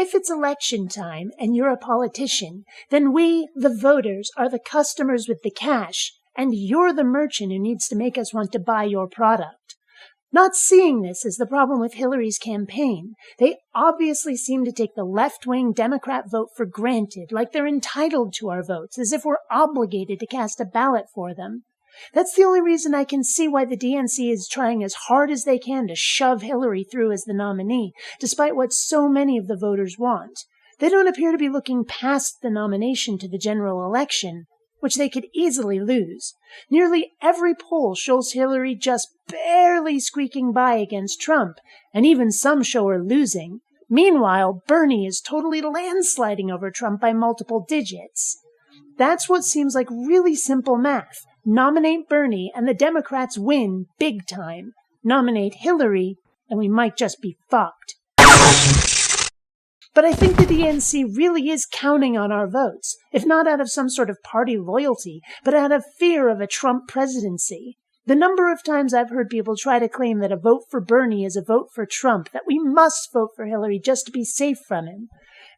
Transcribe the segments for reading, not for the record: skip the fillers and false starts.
If it's election time and you're a politician, then we, the voters, are the customers with the cash, and you're the merchant who needs to make us want to buy your product. Not seeing this is the problem with Hillary's campaign. They obviously seem to take the left-wing Democrat vote for granted, like they're entitled to our votes, as if we're obligated to cast a ballot for them. That's the only reason I can see why the DNC is trying as hard as they can to shove Hillary through as the nominee, despite what so many of the voters want. They don't appear to be looking past the nomination to the general election, which they could easily lose. Nearly every poll shows Hillary just barely squeaking by against Trump, and even some show her losing. Meanwhile, Bernie is totally landsliding over Trump by multiple digits. That's what seems like really simple math. Nominate Bernie and the Democrats win big time. Nominate Hillary and we might just be fucked. But I think the DNC really is counting on our votes, if not out of some sort of party loyalty, but out of fear of a Trump presidency. The number of times I've heard people try to claim that a vote for Bernie is a vote for Trump, that we must vote for Hillary just to be safe from him.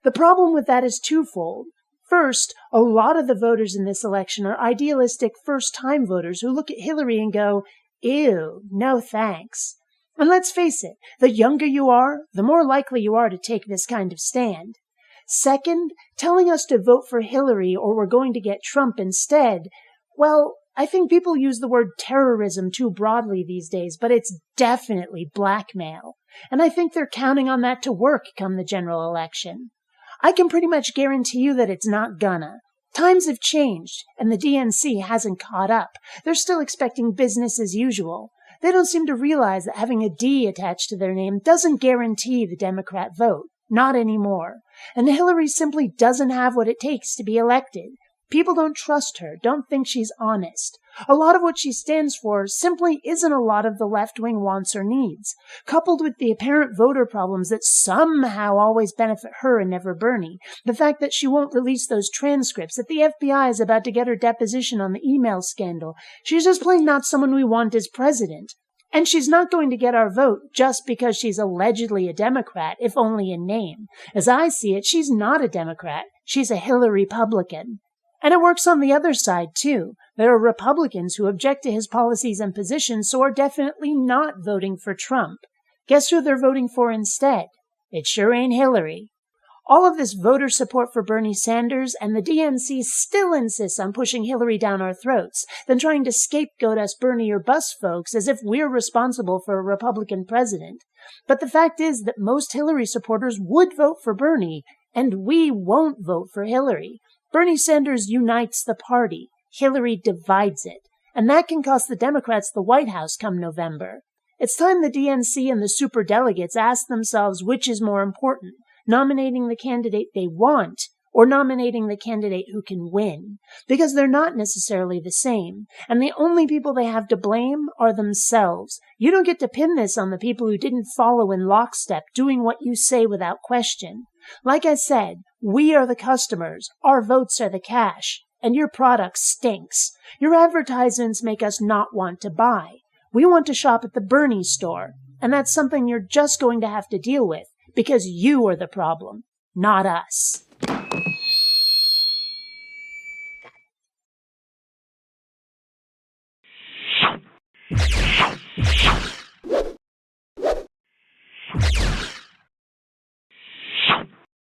The problem with that is twofold. First, a lot of the voters in this election are idealistic first-time voters who look at Hillary and go, ew, no thanks. And let's face it, the younger you are, the more likely you are to take this kind of stand. Second, telling us to vote for Hillary or we're going to get Trump instead, well, I think people use the word terrorism too broadly these days, but it's definitely blackmail. And I think they're counting on that to work come the general election. I can pretty much guarantee you that it's not gonna. Times have changed, and the DNC hasn't caught up. They're still expecting business as usual. They don't seem to realize that having a D attached to their name doesn't guarantee the Democrat vote. Not anymore. And Hillary simply doesn't have what it takes to be elected. People don't trust her, don't think she's honest. A lot of what she stands for simply isn't a lot of the left-wing wants or needs. Coupled with the apparent voter problems that somehow always benefit her and never Bernie, the fact that she won't release those transcripts, that the FBI is about to get her deposition on the email scandal, she's just plain not someone we want as president. And she's not going to get our vote just because she's allegedly a Democrat, if only in name. As I see it, she's not a Democrat. She's a Hillary Republican. And it works on the other side, too. There are Republicans who object to his policies and positions, so are definitely not voting for Trump. Guess who they're voting for instead? It sure ain't Hillary. All of this voter support for Bernie Sanders, and the DNC still insists on pushing Hillary down our throats, then trying to scapegoat us BernieOrBust folks as if we're responsible for a Republican president. But the fact is that most Hillary supporters would vote for Bernie, and we won't vote for Hillary. Bernie Sanders unites the party. Hillary divides it. And that can cost the Democrats the White House come November. It's time the DNC and the superdelegates ask themselves which is more important, nominating the candidate they want or nominating the candidate who can win. Because they're not necessarily the same. And the only people they have to blame are themselves. You don't get to pin this on the people who didn't follow in lockstep, doing what you say without question. Like I said, we are the customers, our votes are the cash, and your product stinks. Your advertisements make us not want to buy. We want to shop at the Bernie store, and that's something you're just going to have to deal with, because you are the problem, not us.